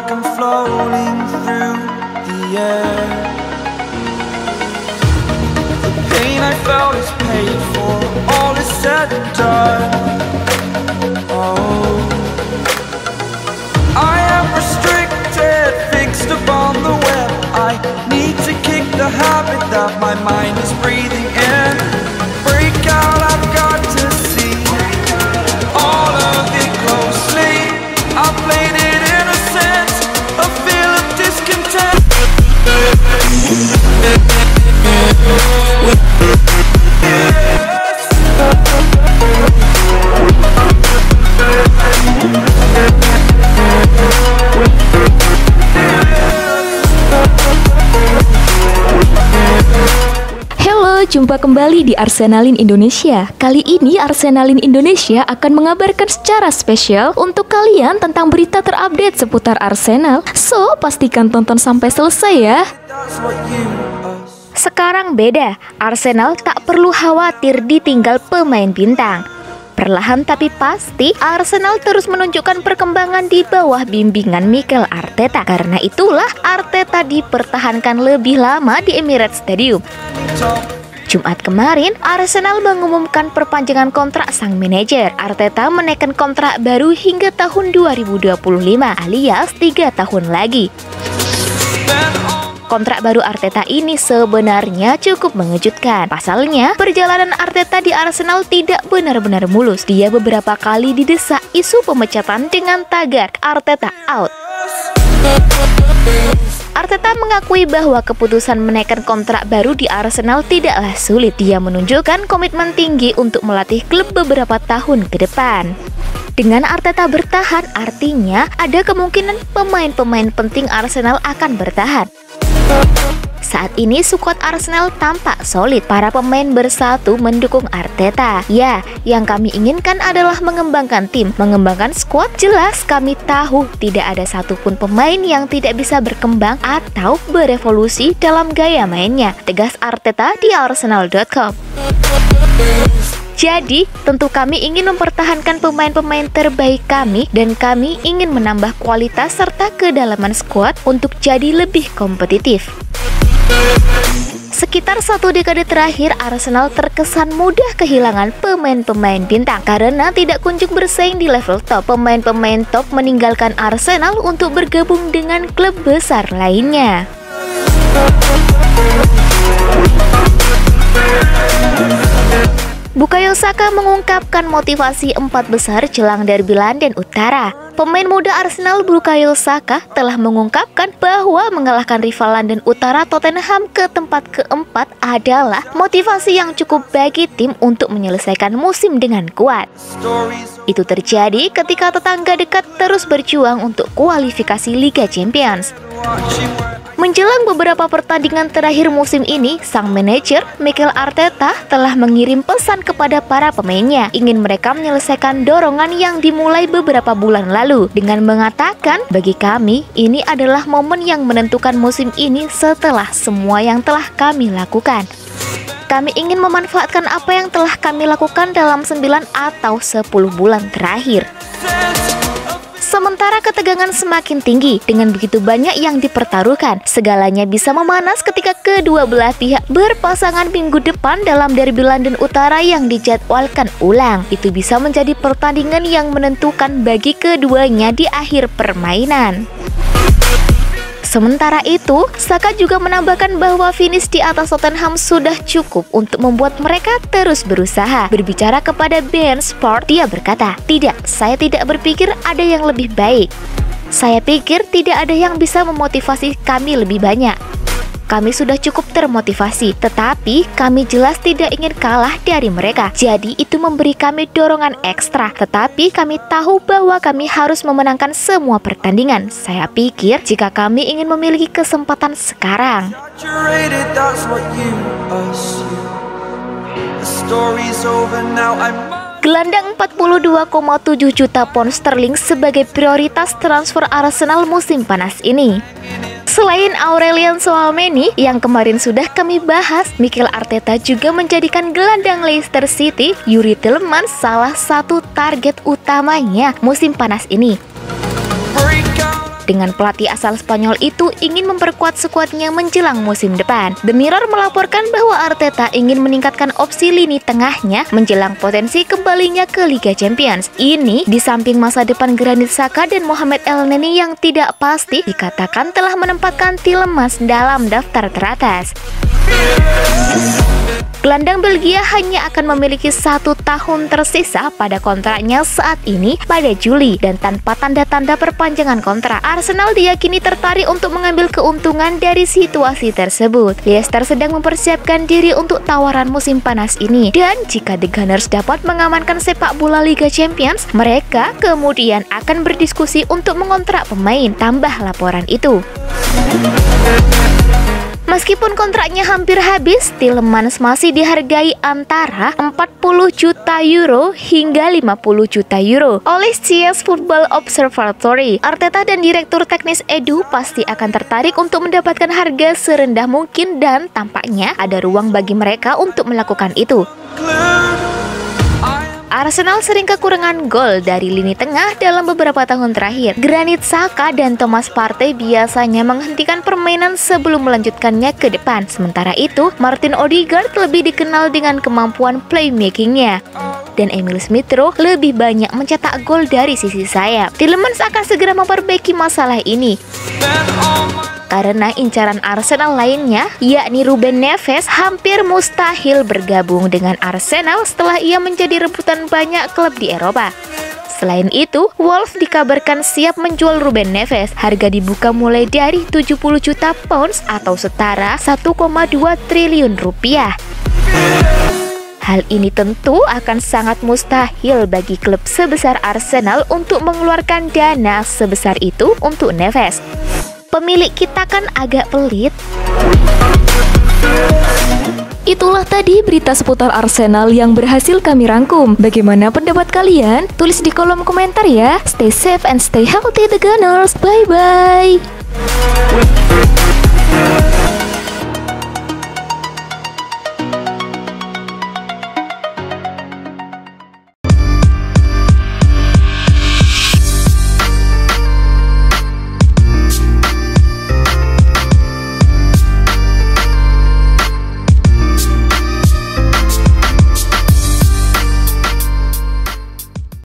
like I'm floating through the air. The pain I felt is paid for, all is said and done. Oh, I am restricted, fixed upon the web. I need to kick the habit that my mind is breathing in. Break out, I've got to see all of it closely. I played it innocent, a feel of discontent. Jumpa kembali di Arsenalin Indonesia. Kali ini Arsenalin Indonesia akan mengabarkan secara spesial untuk kalian tentang berita terupdate seputar Arsenal. So, pastikan tonton sampai selesai ya. Sekarang beda, Arsenal tak perlu khawatir ditinggal pemain bintang. Perlahan tapi pasti, Arsenal terus menunjukkan perkembangan di bawah bimbingan Mikel Arteta. Karena itulah Arteta dipertahankan lebih lama di Emirates Stadium. Jumat kemarin, Arsenal mengumumkan perpanjangan kontrak sang manajer. Arteta menaikkan kontrak baru hingga tahun 2025 alias 3 tahun lagi. Kontrak baru Arteta ini sebenarnya cukup mengejutkan. Pasalnya, perjalanan Arteta di Arsenal tidak benar-benar mulus. Dia beberapa kali didesak isu pemecatan dengan tagar Arteta out. Arteta mengakui bahwa keputusan menaikkan kontrak baru di Arsenal tidaklah sulit. Dia menunjukkan komitmen tinggi untuk melatih klub beberapa tahun ke depan. Dengan Arteta bertahan, artinya ada kemungkinan pemain-pemain penting Arsenal akan bertahan. Saat ini skuad Arsenal tampak solid. Para pemain bersatu mendukung Arteta. Ya, yang kami inginkan adalah mengembangkan tim, mengembangkan skuad. Jelas kami tahu tidak ada satupun pemain yang tidak bisa berkembang atau berevolusi dalam gaya mainnya, tegas Arteta di Arsenal.com. Jadi, tentu kami ingin mempertahankan pemain-pemain terbaik kami dan kami ingin menambah kualitas serta kedalaman skuad untuk jadi lebih kompetitif. Sekitar 1 dekade terakhir, Arsenal terkesan mudah kehilangan pemain-pemain bintang karena tidak kunjung bersaing di level top. Pemain-pemain top meninggalkan Arsenal untuk bergabung dengan klub besar lainnya. Bukayo Saka mengungkapkan motivasi 4 besar jelang derby London Utara. Pemain muda Arsenal Bukayo Saka telah mengungkapkan bahwa mengalahkan rival London Utara Tottenham ke tempat keempat adalah motivasi yang cukup bagi tim untuk menyelesaikan musim dengan kuat. Itu terjadi ketika tetangga dekat terus berjuang untuk kualifikasi Liga Champions. Menjelang beberapa pertandingan terakhir musim ini, sang manajer Mikel Arteta telah mengirim pesan kepada para pemainnya, ingin mereka menyelesaikan dorongan yang dimulai beberapa bulan lalu dengan mengatakan, bagi kami ini adalah momen yang menentukan musim ini setelah semua yang telah kami lakukan. Kami ingin memanfaatkan apa yang telah kami lakukan dalam 9 atau 10 bulan terakhir. Sementara ketegangan semakin tinggi, dengan begitu banyak yang dipertaruhkan, segalanya bisa memanas ketika kedua belah pihak berpasangan minggu depan dalam derby London Utara yang dijadwalkan ulang. Itu bisa menjadi pertandingan yang menentukan bagi keduanya di akhir permainan. Sementara itu, Saka juga menambahkan bahwa finish di atas Tottenham sudah cukup untuk membuat mereka terus berusaha. Berbicara kepada beIN Sport, dia berkata, "Tidak, saya tidak berpikir ada yang lebih baik. Saya pikir tidak ada yang bisa memotivasi kami lebih banyak. Kami sudah cukup termotivasi, tetapi kami jelas tidak ingin kalah dari mereka. Jadi itu memberi kami dorongan ekstra, tetapi kami tahu bahwa kami harus memenangkan semua pertandingan. Saya pikir jika kami ingin memiliki kesempatan sekarang." Gelandang 42,7 juta pound sterling sebagai prioritas transfer Arsenal musim panas ini. Selain Aurelien Tchouaméni yang kemarin sudah kami bahas, Mikel Arteta juga menjadikan gelandang Leicester City, Youri Tielemans, salah satu target utamanya musim panas ini. dengan pelatih asal Spanyol itu ingin memperkuat skuadnya menjelang musim depan. The Mirror melaporkan bahwa Arteta ingin meningkatkan opsi lini tengahnya menjelang potensi kembalinya ke Liga Champions. Ini di samping masa depan Granit Xhaka dan Mohamed Elneny yang tidak pasti, dikatakan telah menempatkan Tielemans dalam daftar teratas. Gelandang Belgia hanya akan memiliki 1 tahun tersisa pada kontraknya saat ini pada Juli, dan tanpa tanda-tanda perpanjangan kontrak. Arsenal diyakini tertarik untuk mengambil keuntungan dari situasi tersebut. Leicester sedang mempersiapkan diri untuk tawaran musim panas ini, dan jika The Gunners dapat mengamankan sepak bola Liga Champions, mereka kemudian akan berdiskusi untuk mengontrak pemain, tambah laporan itu. Meskipun kontraknya hampir habis, Tielemans masih dihargai antara 40 juta euro hingga 50 juta euro oleh CS Football Observatory. Arteta dan Direktur Teknis Edu pasti akan tertarik untuk mendapatkan harga serendah mungkin, dan tampaknya ada ruang bagi mereka untuk melakukan itu. Arsenal sering kekurangan gol dari lini tengah dalam beberapa tahun terakhir. Granit Xhaka dan Thomas Partey biasanya menghentikan permainan sebelum melanjutkannya ke depan. Sementara itu, Martin Odegaard lebih dikenal dengan kemampuan playmakingnya, dan Emil Smith Rowe lebih banyak mencetak gol dari sisi sayap. Tielemans akan segera memperbaiki masalah ini, karena incaran Arsenal lainnya, yakni Ruben Neves, hampir mustahil bergabung dengan Arsenal setelah ia menjadi rebutan banyak klub di Eropa. Selain itu, Wolves dikabarkan siap menjual Ruben Neves. Harga dibuka mulai dari 70 juta pounds atau setara 1,2 triliun rupiah. Hal ini tentu akan sangat mustahil bagi klub sebesar Arsenal untuk mengeluarkan dana sebesar itu untuk Neves. Pemilik kita kan agak pelit. Itulah tadi berita seputar Arsenal yang berhasil kami rangkum. Bagaimana pendapat kalian? Tulis di kolom komentar ya. Stay safe and stay healthy, The Gunners. Bye-bye.